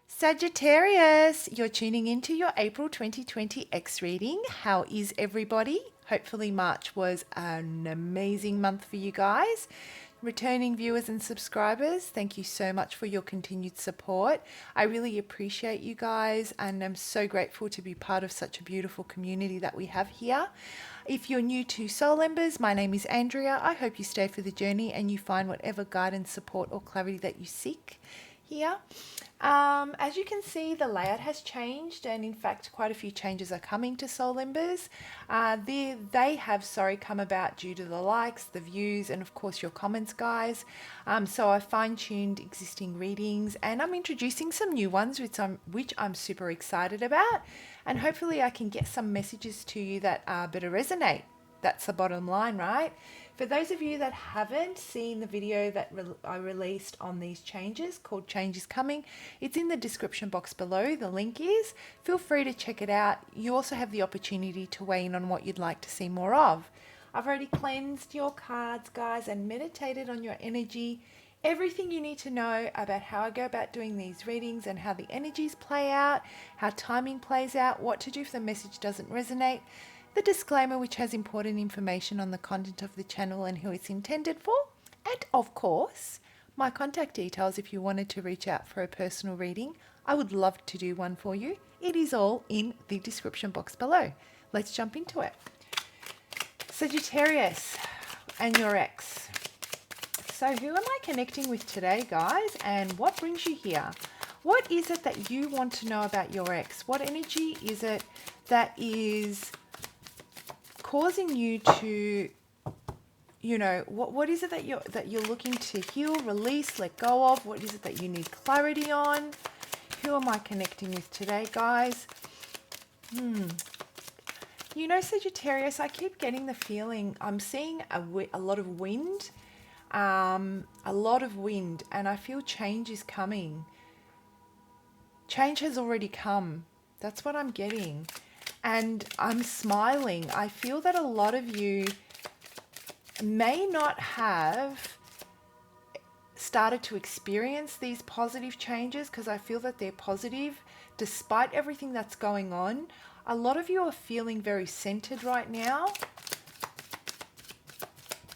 Sagittarius, you're tuning into your April 2020 X reading. How is everybody? Hopefully, March was an amazing month for you guys. Returning viewers and subscribers, thank you so much for your continued support. I really appreciate you guys, and I'm so grateful to be part of such a beautiful community that we have here. If you're new to Soul Embers, my name is Andrea. I hope you stay for the journey and you find whatever guidance, support, or clarity that you seek here. As you can see, the layout has changed, and in fact quite a few changes are coming to Soul Embers. They have come about due to the likes, the views, and of course your comments, guys. So I fine-tuned existing readings, and I'm introducing some new ones which I'm super excited about, and hopefully I can get some messages to you that better resonate. That's the bottom line, right? For those of you that haven't seen the video that I released on these changes called Changes Coming, it's in the description box below. The link is. Feel free to check it out. You also have the opportunity to weigh in on what you'd like to see more of. I've already cleansed your cards, guys, and meditated on your energy. Everything you need to know about how I go about doing these readings and how the energies play out, how timing plays out, what to do if the message doesn't resonate, the disclaimer which has important information on the content of the channel and who it's intended for, and of course, my contact details if you wanted to reach out for a personal reading. I would love to do one for you. It is all in the description box below. Let's jump into it. Sagittarius and your ex. So who am I connecting with today, guys, and what brings you here? What is it that you want to know about your ex? What energy is it that is causing you to, what is it that you're looking to heal, release, let go of? What is it that you need clarity on? Who am I connecting with today, guys? Sagittarius, I keep getting the feeling I'm seeing a lot of wind, and I feel change is coming. Change has already come. That's what I'm getting. And I'm smiling. I feel that a lot of you may not have started to experience these positive changes, because I feel that they're positive despite everything that's going on. A lot of you are feeling very centered right now.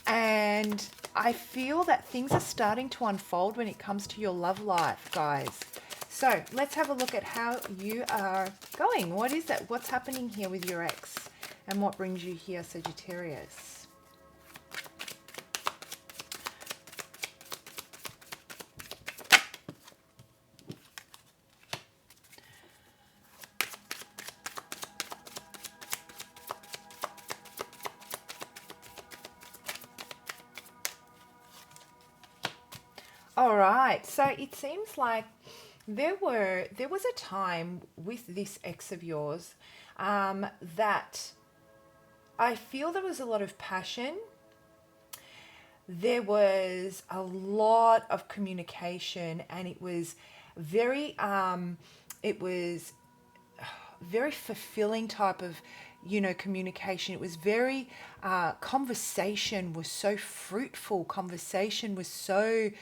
And I feel that things are starting to unfold when it comes to your love life, guys. So let's have a look at how you are going. What is that? What's happening here with your ex? And what brings you here, Sagittarius? All right. So it seems like there was a time with this ex of yours that I feel there was a lot of passion. There was a lot of communication, and it was very fulfilling type of communication. It was very conversation was so fruitful. Conversation was so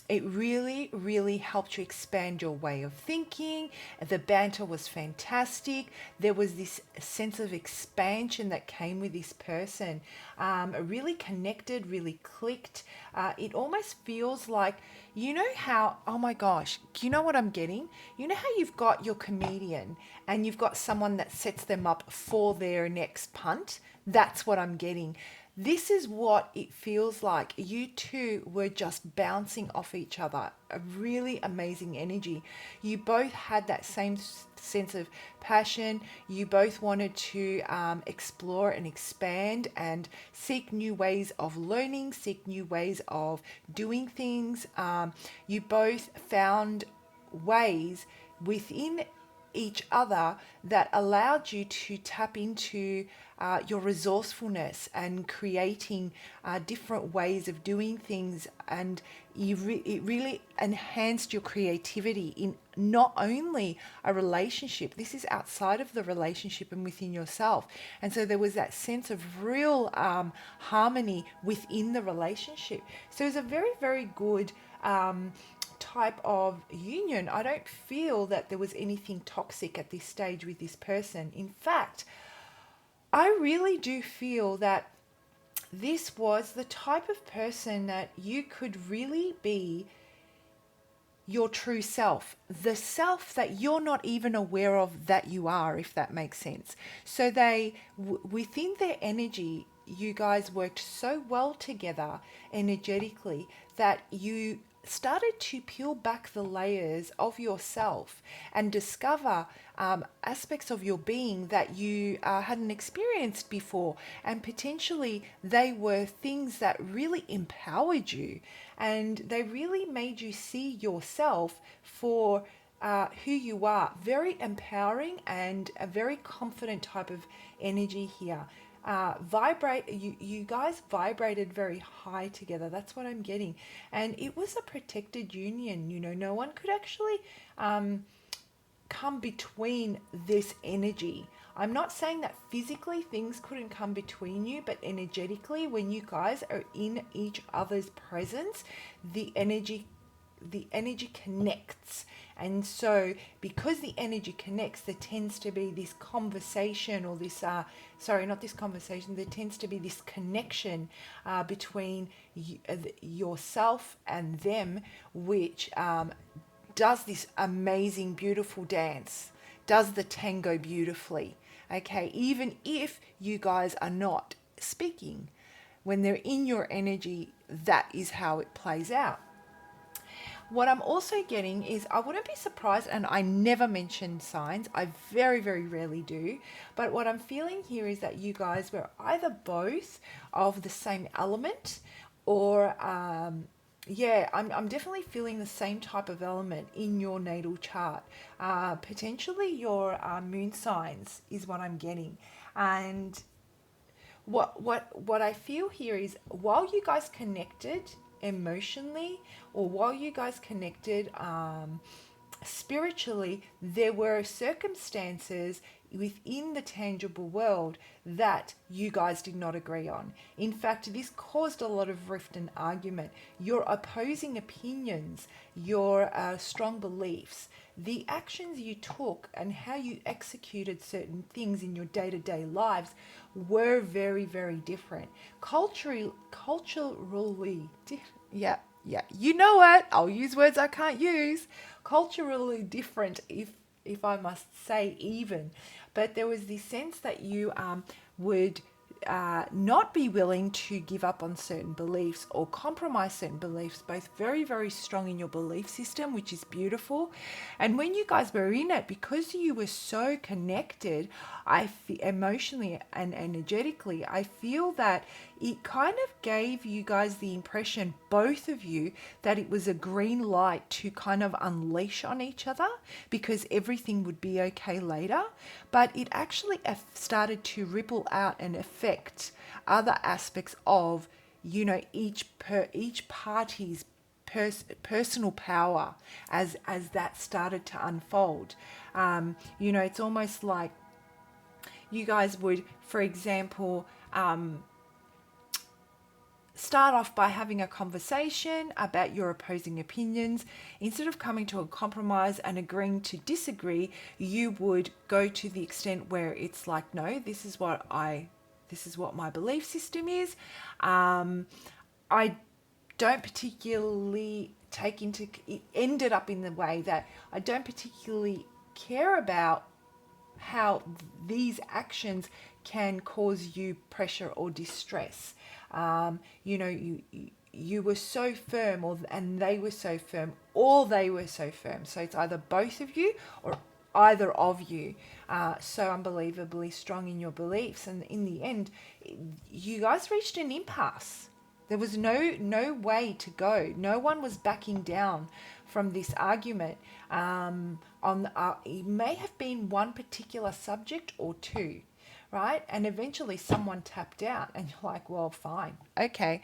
it really, really helped you expand your way of thinking. The banter was fantastic. There was this sense of expansion that came with this person. Really connected, really clicked. It almost feels like, how, oh my gosh, do you know what I'm getting? You know how you've got your comedian and you've got someone that sets them up for their next punt? That's what I'm getting. This is what it feels like. You two were just bouncing off each other. A really amazing energy. You both had that same sense of passion. You both wanted to explore and expand and seek new ways of learning, seek new ways of doing things. You both found ways within each other that allowed you to tap into your resourcefulness and creating different ways of doing things, and it really enhanced your creativity in not only a relationship, this is outside of the relationship and within yourself. And so there was that sense of real harmony within the relationship. So it was a very, very good type of union, I don't feel that there was anything toxic at this stage with this person. In fact, I really do feel that this was the type of person that you could really be your true self, the self that you're not even aware of that you are, if that makes sense. So within their energy, you guys worked so well together energetically that you started to peel back the layers of yourself and discover aspects of your being that you hadn't experienced before, and potentially they were things that really empowered you, and they really made you see yourself for who you are. Very empowering and a very confident type of energy here. You guys vibrated very high together. That's what I'm getting. And it was a protected union. No one could actually come between this energy. I'm not saying that physically things couldn't come between you, but energetically, when you guys are in each other's presence, the energy connects. And so because the energy connects, there tends to be this conversation, or this there tends to be this connection between yourself and them, which does this amazing, beautiful dance, does the tango beautifully. Okay, even if you guys are not speaking, when they're in your energy, that is how it plays out. What I'm also getting is, I wouldn't be surprised, and I never mention signs, I very, very rarely do, but what I'm feeling here is that you guys were either both of the same element, or I'm definitely feeling the same type of element in your natal chart. Potentially your moon signs is what I'm getting. And what I feel here is, while you guys connected emotionally, or while you guys connected spiritually, there were circumstances within the tangible world that you guys did not agree on. In fact, this caused a lot of rift and argument. Your opposing opinions, your strong beliefs, the actions you took, and how you executed certain things in your day-to-day lives were very, very different. Culturally, yeah, you know what? I'll use words I can't use. Culturally different, if I must say, even. But there was this sense that you would not be willing to give up on certain beliefs or compromise certain beliefs, both very, very strong in your belief system, which is beautiful. And when you guys were in it, because you were so connected, emotionally and energetically, I feel that it kind of gave you guys the impression, both of you, that it was a green light to kind of unleash on each other, because everything would be okay later. But it actually started to ripple out and affect other aspects of, each party's personal power as that started to unfold. It's almost like you guys would, for example, start off by having a conversation about your opposing opinions. Instead of coming to a compromise and agreeing to disagree, you would go to the extent where it's like, no, this is what my belief system is. I don't particularly it ended up in the way that I don't particularly care about how these actions can cause you pressure or distress. You were so firm, and they were so firm, or they were so firm. So it's either both of you or either of you. So unbelievably strong in your beliefs. And in the end, you guys reached an impasse. There was no way to go. No one was backing down from this argument. It may have been one particular subject or two, right? And eventually someone tapped out, and you're like, well, fine. Okay,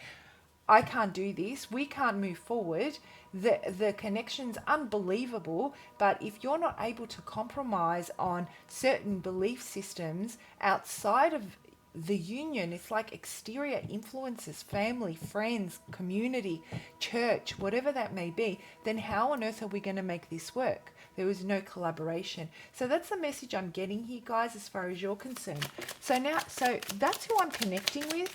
I can't do this. We can't move forward. The connection's unbelievable, but if you're not able to compromise on certain belief systems outside of the union, it's like exterior influences, family, friends, community, church, whatever that may be, then how on earth are we going to make this work? There was no collaboration. So that's the message I'm getting here, guys, as far as you're concerned. So that's who I'm connecting with.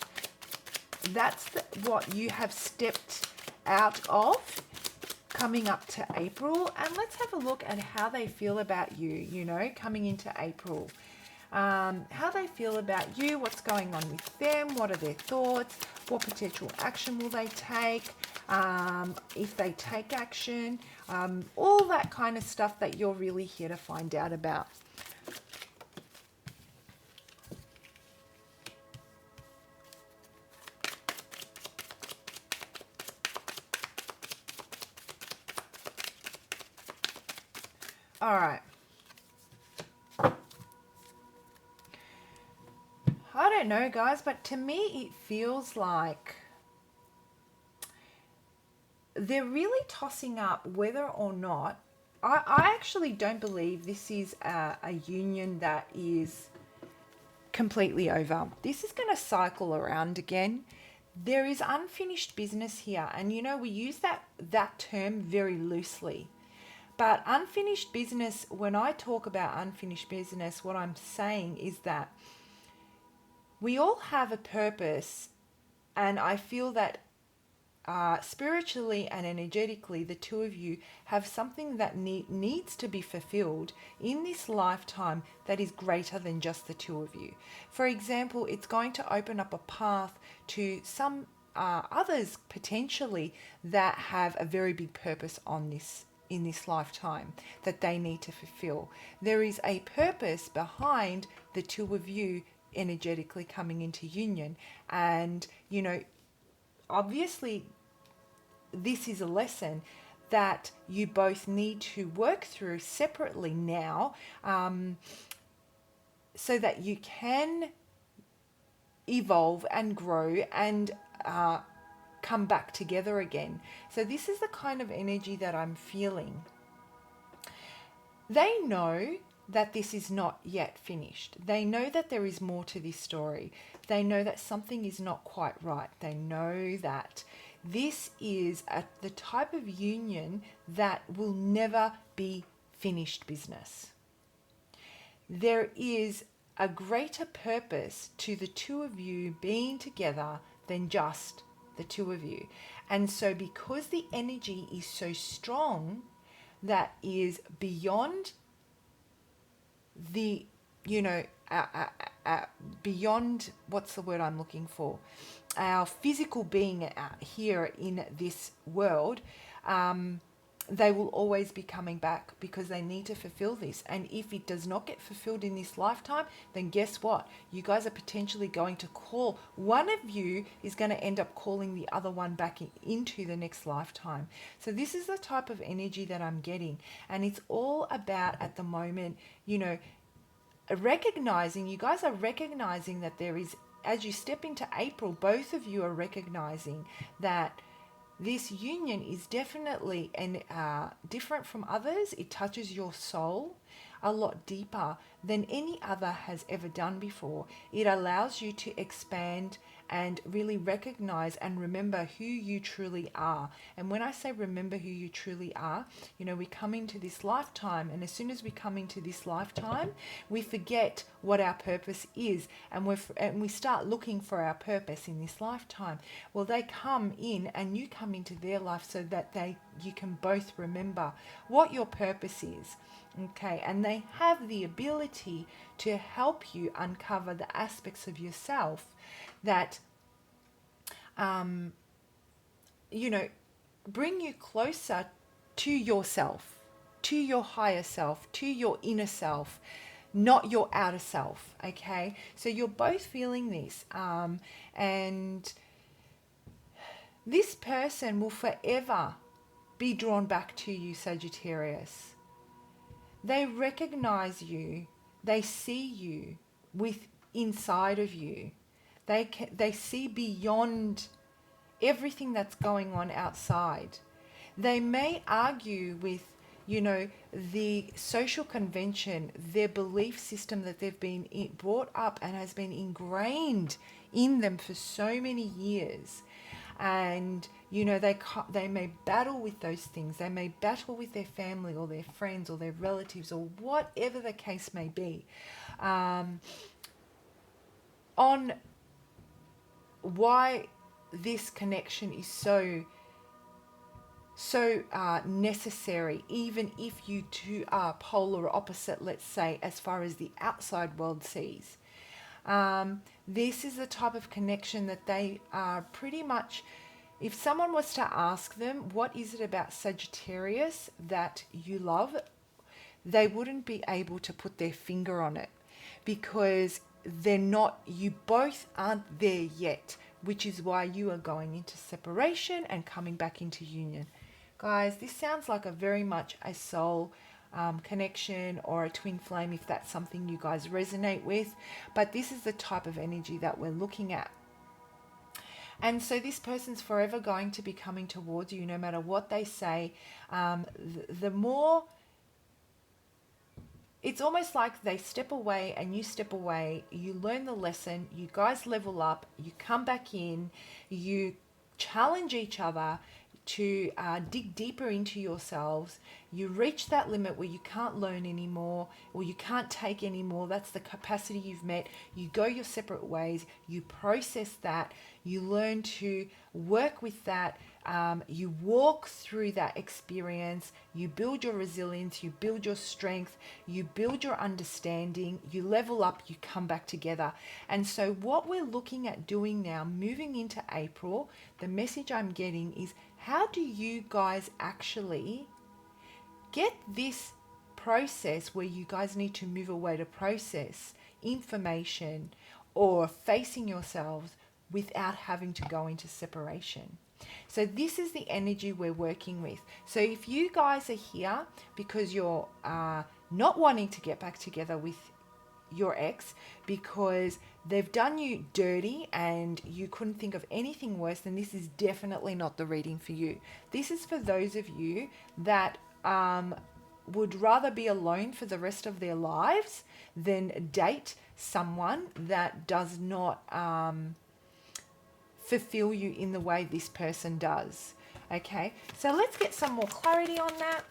That's what you have stepped out of coming up to April. And let's have a look at how they feel about you, you know, coming into April. How they feel about you, what's going on with them, what are their thoughts, what potential action will they take, if they take action, all that kind of stuff that you're really here to find out about. All right. I don't know, guys, but to me it feels like they're really tossing up whether or not, I actually don't believe this is a union that is completely over. This is going to cycle around again. There is unfinished business here, and you know, we use that term very loosely. But unfinished business, when I talk about unfinished business, what I'm saying is that we all have a purpose, and I feel that spiritually and energetically, the two of you have something that needs to be fulfilled in this lifetime that is greater than just the two of you. For example, it's going to open up a path to some others potentially that have a very big purpose in this lifetime that they need to fulfill. There is a purpose behind the two of you energetically coming into union, and you know, obviously this is a lesson that you both need to work through separately now, so that you can evolve and grow and come back together again. So this is the kind of energy that I'm feeling. They know that this is not yet finished. They know that there is more to this story. They know that something is not quite right. They know that this is the type of union that will never be finished business. There is a greater purpose to the two of you being together than just the two of you. And so because the energy is so strong, that is beyond the, you know, beyond, what's the word I'm looking for, our physical being here in this world, they will always be coming back because they need to fulfill this. And if it does not get fulfilled in this lifetime, then guess what? You guys are potentially going to call. One of you is going to end up calling the other one back into the next lifetime. So this is the type of energy that I'm getting. And it's all about, at the moment, you know, recognizing, you guys are recognizing that there is, as you step into April, both of you are recognizing that this union is definitely different from others. It touches your soul a lot deeper than any other has ever done before. It allows you to expand and really recognize and remember who you truly are. And when I say remember who you truly are, you know, we come into this lifetime, and as soon as we come into this lifetime, we forget what our purpose is, and we start looking for our purpose in this lifetime. Well, they come in and you come into their life so that you can both remember what your purpose is. Okay, and they have the ability to help you uncover the aspects of yourself that, you know, bring you closer to yourself, to your higher self, to your inner self, not your outer self. Okay, so you're both feeling this, and this person will forever be drawn back to you, Sagittarius. They recognize you. They see you with inside of you. They see beyond everything that's going on outside. They may argue with, you know, the social convention, their belief system that they've been brought up and has been ingrained in them for so many years. And you know, they may battle with those things. They may battle with their family or their friends or their relatives or whatever the case may be, on why this connection is so necessary, even if you two are polar opposite, let's say, as far as the outside world sees. This is the type of connection that they are pretty much, if someone was to ask them, what is it about Sagittarius that you love? They wouldn't be able to put their finger on it, because they're not, you both aren't there yet, which is why you are going into separation and coming back into union. Guys, this sounds like a very much a soul connection or a twin flame, if that's something you guys resonate with. But this is the type of energy that we're looking at. And so this person's forever going to be coming towards you, no matter what they say. The more, it's almost like they step away and you step away, you learn the lesson, you guys level up, you come back in, you challenge each other to dig deeper into yourselves. You reach that limit where you can't learn anymore, or you can't take anymore. That's the capacity you've met. You go your separate ways. You process that. You learn to work with that. You walk through that experience. You build your resilience. You build your strength. You build your understanding. You level up. You come back together. And so what we're looking at doing now, moving into April, the message I'm getting is, how do you guys actually get this process where you guys need to move away to process information or facing yourselves without having to go into separation? So this is the energy we're working with. So if you guys are here because you're not wanting to get back together with your ex because they've done you dirty and you couldn't think of anything worse, then this is definitely not the reading for you. This is for those of you that would rather be alone for the rest of their lives than date someone that does not fulfill you in the way this person does. Okay, so let's get some more clarity on that.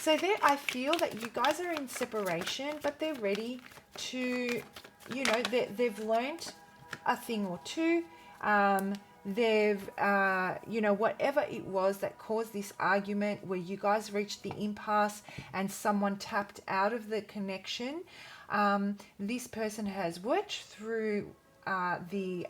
So there, I feel that you guys are in separation, but they're ready to, you know, they've learned a thing or two. They've, you know, whatever it was that caused this argument where you guys reached the impasse and someone tapped out of the connection, this person has worked through the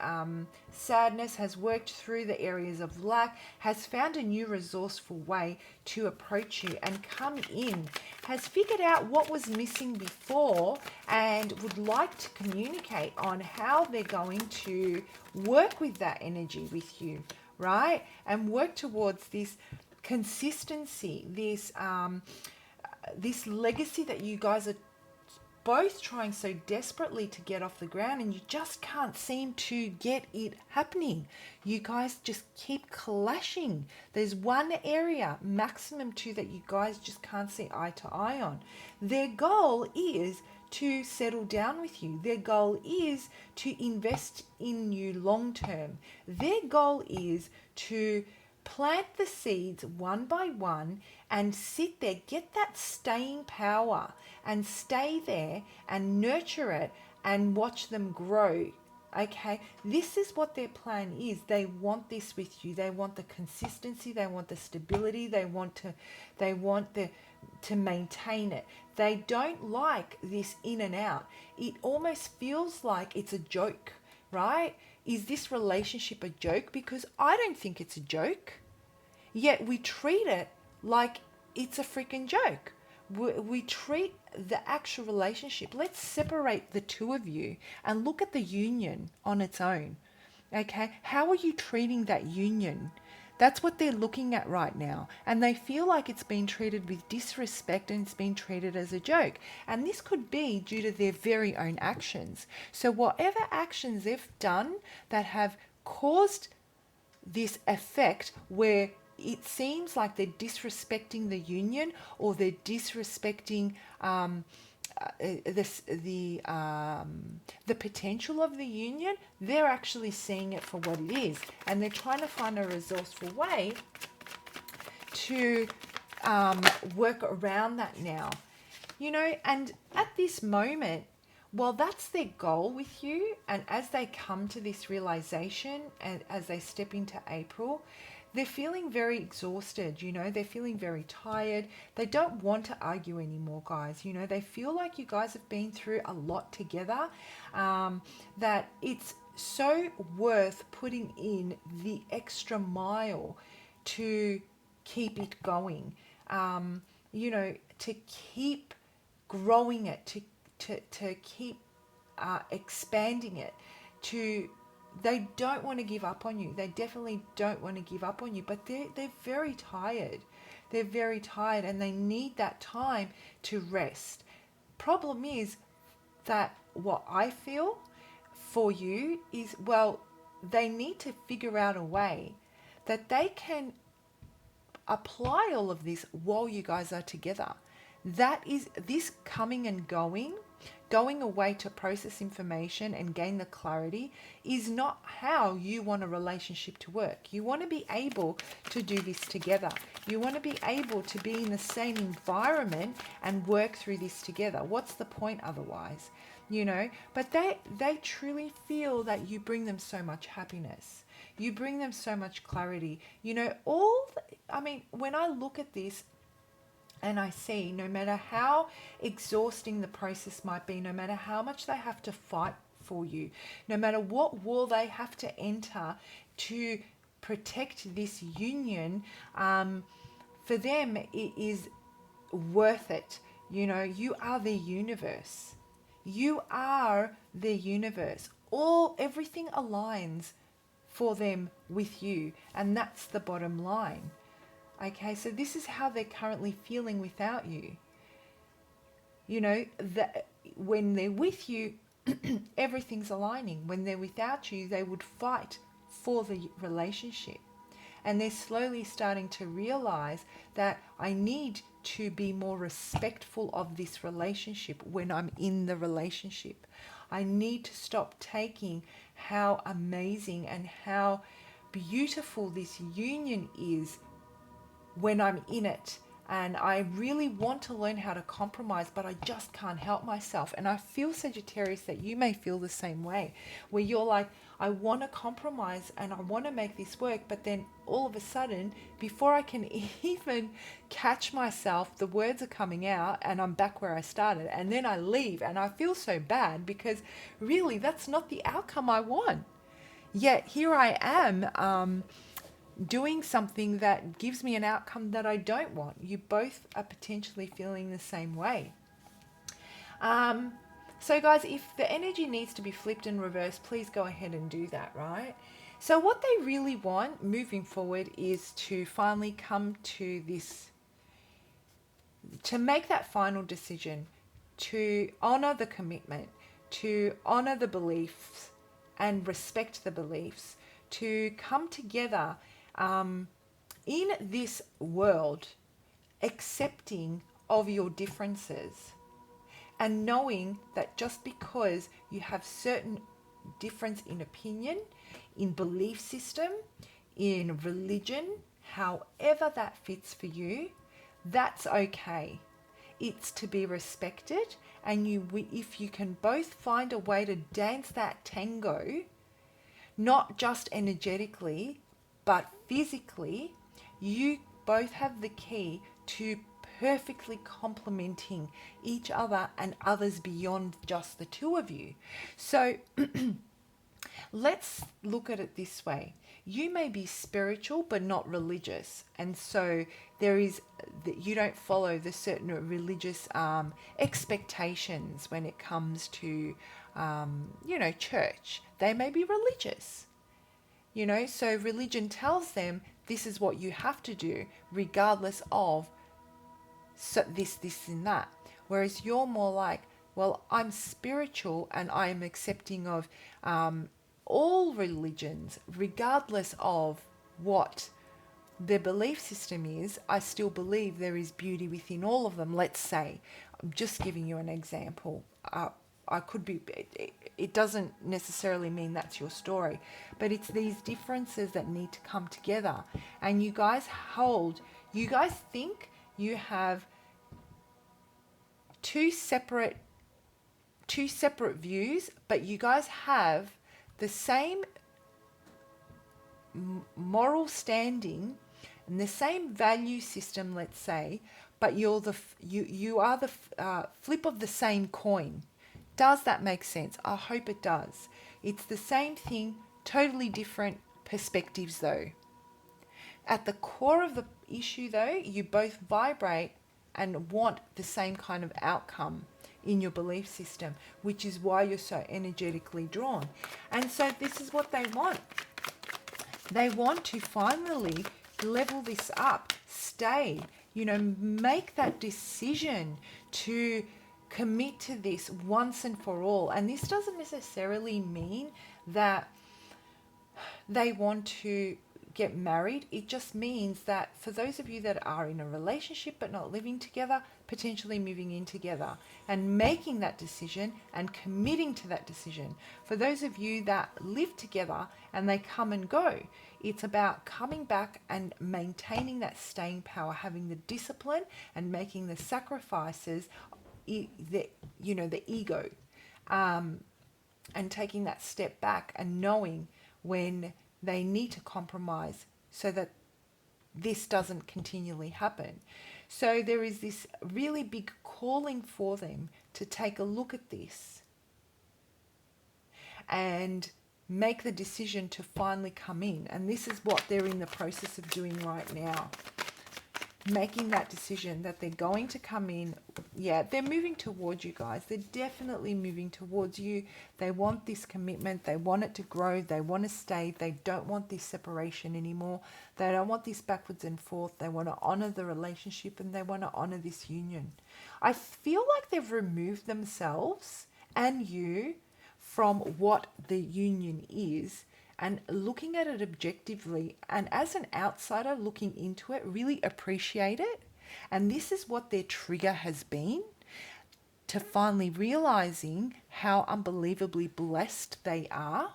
sadness, has worked through the areas of lack, has found a new resourceful way to approach you and come in, has figured out what was missing before and would like to communicate on how they're going to work with that energy with you, right? And work towards this consistency, this this legacy that you guys are both trying so desperately to get off the ground, and you just can't seem to get it happening. You guys just keep clashing. There's one area, maximum two, that you guys just can't see eye to eye on. Their goal is to settle down with you. Their goal is to invest in you long term. Their goal is to plant the seeds one by one and sit there, get that staying power and stay there and nurture it and watch them grow. Okay, this is what their plan is. They want this with you. They want the consistency. They want the stability. They want to maintain it. They don't like this in and out. It almost feels like it's a joke, right? Is this relationship a joke? Because I don't think it's a joke. Yet we treat it like it's a freaking joke. We treat the actual relationship. Let's separate the two of you and look at the union on its own. Okay? How are you treating that union? That's what they're looking at right now. And they feel like it's been treated with disrespect and it's been treated as a joke. And this could be due to their very own actions. So whatever actions they've done that have caused this effect where it seems like they're disrespecting the union, or they're disrespecting the potential of the union. They're actually seeing it for what it is, and they're trying to find a resourceful way to work around that now. And at this moment, well, that's their goal with you. And as they come to this realization and as they step into April, they're feeling very exhausted. They're feeling very tired. They don't want to argue anymore, guys. They feel like you guys have been through a lot together, that it's so worth putting in the extra mile to keep it going, to keep growing it, to keep expanding it. They don't want to give up on you. They definitely don't want to give up on you, but they're very tired. They're very tired, and they need that time to rest. Problem is that what I feel for you is, well, they need to figure out a way that they can apply all of this while you guys are together. That is, this coming and going away to process information and gain the clarity is not how you want a relationship to work. You want to be able to do this together. You want to be able to be in the same environment and work through this together. What's the point otherwise? But they truly feel that you bring them so much happiness. You bring them so much clarity. When I look at this, and I see, no matter how exhausting the process might be, no matter how much they have to fight for you, no matter what war they have to enter to protect this union, for them it is worth it. You are their universe. You are their universe. Everything aligns for them with you, and that's the bottom line. Okay, so this is how they're currently feeling without you. That when they're with you, everything's aligning. When they're without you, they would fight for the relationship. And they're slowly starting to realize that I need to be more respectful of this relationship when I'm in the relationship. I need to stop taking how amazing and how beautiful this union is when I'm in it. And I really want to learn how to compromise, but I just can't help myself. And I feel, Sagittarius, that you may feel the same way, where you're like, I want to compromise and I want to make this work, but then all of a sudden, before I can even catch myself, the words are coming out and I'm back where I started. And then I leave and I feel so bad, because really that's not the outcome I want. Yet here I am, doing something that gives me an outcome that I don't want. You both are potentially feeling the same way. So guys, if the energy needs to be flipped and reversed, please go ahead and do that, right? So what they really want moving forward is to finally come to this, to make that final decision, to honor the commitment, to honor the beliefs and respect the beliefs, to come together in this world, accepting of your differences, and knowing that just because you have certain difference in opinion, in belief system, in religion, however that fits for you, that's okay. It's to be respected, and if you can both find a way to dance that tango, not just energetically, but physically, you both have the key to perfectly complementing each other and others beyond just the two of you. So let's look at it this way. You may be spiritual but not religious, and so you don't follow the certain religious expectations when it comes to church. They may be religious. So religion tells them this is what you have to do, regardless of this, and that. Whereas you're more like, well, I'm spiritual and I'm accepting of all religions, regardless of what their belief system is, I still believe there is beauty within all of them. Let's say, I'm just giving you an example. I could be, it doesn't necessarily mean that's your story, but it's these differences that need to come together. And you guys think you have two separate views, but you guys have the same moral standing and the same value system, let's say, but you are the flip of the same coin. Does that make sense? I hope it does. It's the same thing, totally different perspectives though. At the core of the issue though, you both vibrate and want the same kind of outcome in your belief system, which is why you're so energetically drawn. And so this is what they want. They want to finally level this up, stay, make that decision to commit to this once and for all. And this doesn't necessarily mean that they want to get married. It just means that for those of you that are in a relationship but not living together, potentially moving in together and making that decision and committing to that decision. For those of you that live together and they come and go, it's about coming back and maintaining that staying power, having the discipline and making the sacrifices, the ego, and taking that step back and knowing when they need to compromise so that this doesn't continually happen. So there is this really big calling for them to take a look at this and make the decision to finally come in. And this is what they're in the process of doing right now. Making that decision that they're going to come in. Yeah, they're moving towards you guys. They're definitely moving towards you. They want this commitment. They want it to grow. They want to stay. They don't want this separation anymore. They don't want this backwards and forth. They want to honor the relationship and they want to honor this union. I feel like they've removed themselves and you from what the union is and looking at it objectively, and as an outsider looking into it, really appreciate it. And this is what their trigger has been, to finally realizing how unbelievably blessed they are.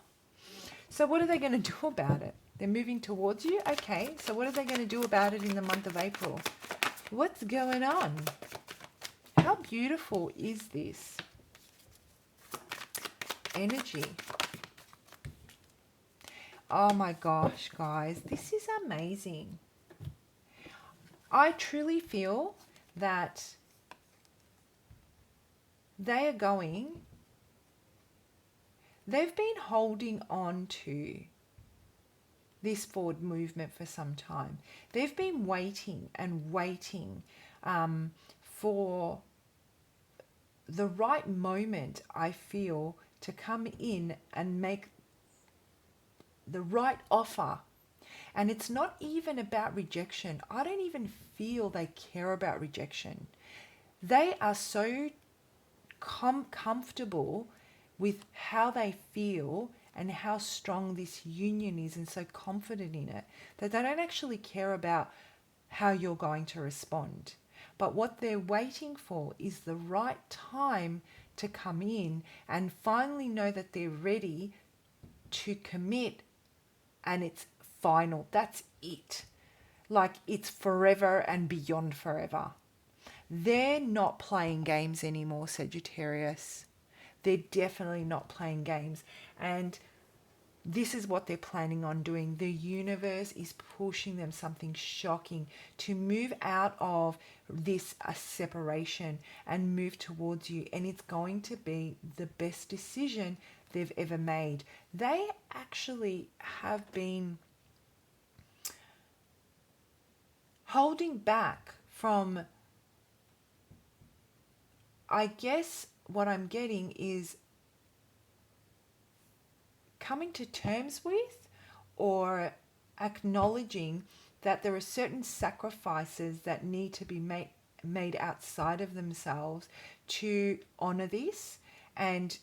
So what are they going to do about it? They're moving towards you? Okay, so what are they going to do about it in the month of April? What's going on? How beautiful is this energy? Oh my gosh, guys, this is amazing. I truly feel that they've been holding on to this forward movement for some time. They've been waiting and waiting for the right moment, I feel, to come in and make the right offer. And it's not even about rejection. I don't even feel they care about rejection. They are so comfortable with how they feel and how strong this union is and so confident in it that they don't actually care about how you're going to respond. But what they're waiting for is the right time to come in and finally know that they're ready to commit. And it's final. That's it. Like it's forever and beyond forever. They're not playing games anymore, Sagittarius. They're definitely not playing games. And this is what they're planning on doing. The universe is pushing them something shocking to move out of this separation and move towards you. And it's going to be the best decision they've ever made. They actually have been holding back from, I guess what I'm getting is coming to terms with or acknowledging that there are certain sacrifices that need to be made outside of themselves to honor this and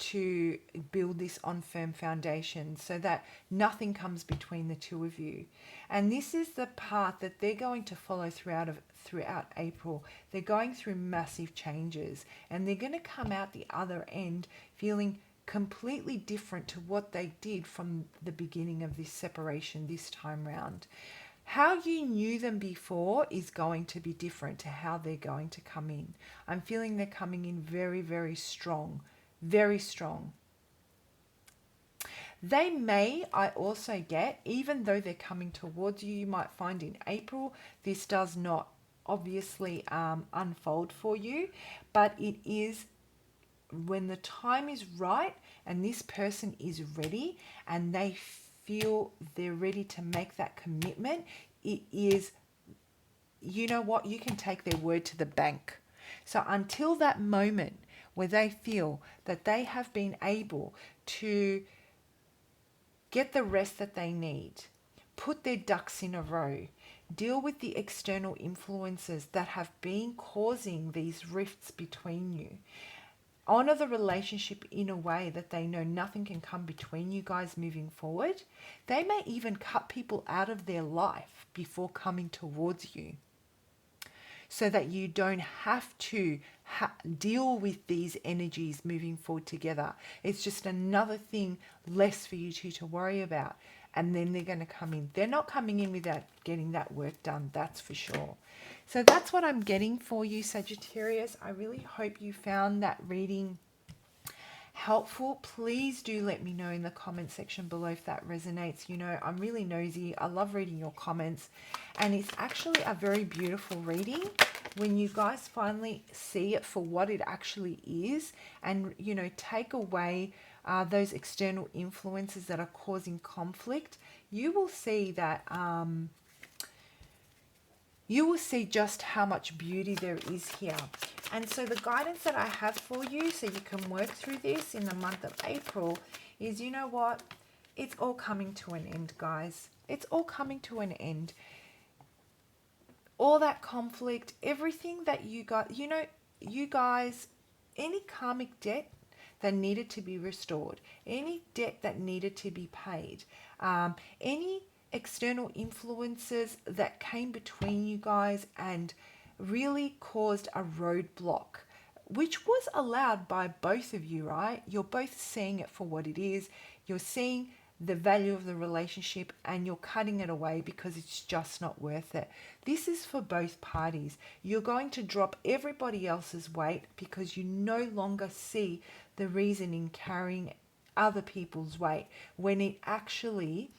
to build this on firm foundation so that nothing comes between the two of you. And this is the path that they're going to follow throughout April. They're going through massive changes, and they're going to come out the other end feeling completely different to what they did from the beginning of this separation this time round. How you knew them before is going to be different to how they're going to come in. I'm feeling they're coming in very, very strong, very strong. They may, I also get, even though they're coming towards you, you might find in April, this does not obviously unfold for you, but it is when the time is right and this person is ready and they feel they're ready to make that commitment, it is, you know what, you can take their word to the bank. So until that moment where they feel that they have been able to get the rest that they need, put their ducks in a row, deal with the external influences that have been causing these rifts between you, honor the relationship in a way that they know nothing can come between you guys moving forward. They may even cut people out of their life before coming towards you so that you don't have to deal with these energies moving forward together. It's just another thing less for you two to worry about. And then they're going to come in. They're not coming in without getting that work done, that's for sure. So that's what I'm getting for you, Sagittarius. I really hope you found that reading helpful. Please do let me know in the comment section below if that resonates. You know, I'm really nosy. I love reading your comments. And it's actually a very beautiful reading when you guys finally see it for what it actually is and, you know, take away those external influences that are causing conflict. You will see that you will see just how much beauty there is here. And so the guidance that I have for you so you can work through this in the month of April is, you know what? It's all coming to an end, guys. It's all coming to an end. All that conflict, everything that you got, you know, you guys, any karmic debt that needed to be restored, any debt that needed to be paid, any external influences that came between you guys and really caused a roadblock, which was allowed by both of you, right? You're both seeing it for what it is. You're seeing the value of the relationship and you're cutting it away because it's just not worth it. This is for both parties. You're going to drop everybody else's weight because you no longer see the reason in carrying other people's weight when it actually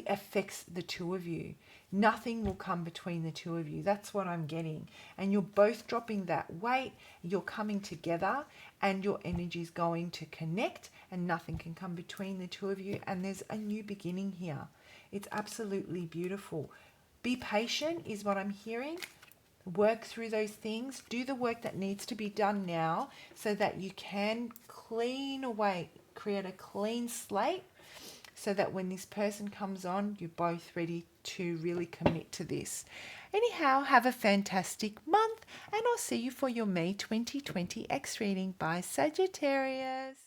affects the two of you. Nothing will come between the two of you. That's what I'm getting. And you're both dropping that weight. You're coming together and your energy is going to connect and nothing can come between the two of you. And there's a new beginning here. It's absolutely beautiful. Be patient is what I'm hearing. Work through those things. Do the work that needs to be done now so that you can clean away, create a clean slate, so that when this person comes on, you're both ready to really commit to this. Anyhow, have a fantastic month, and I'll see you for your May 2020 X reading by Sagittarius.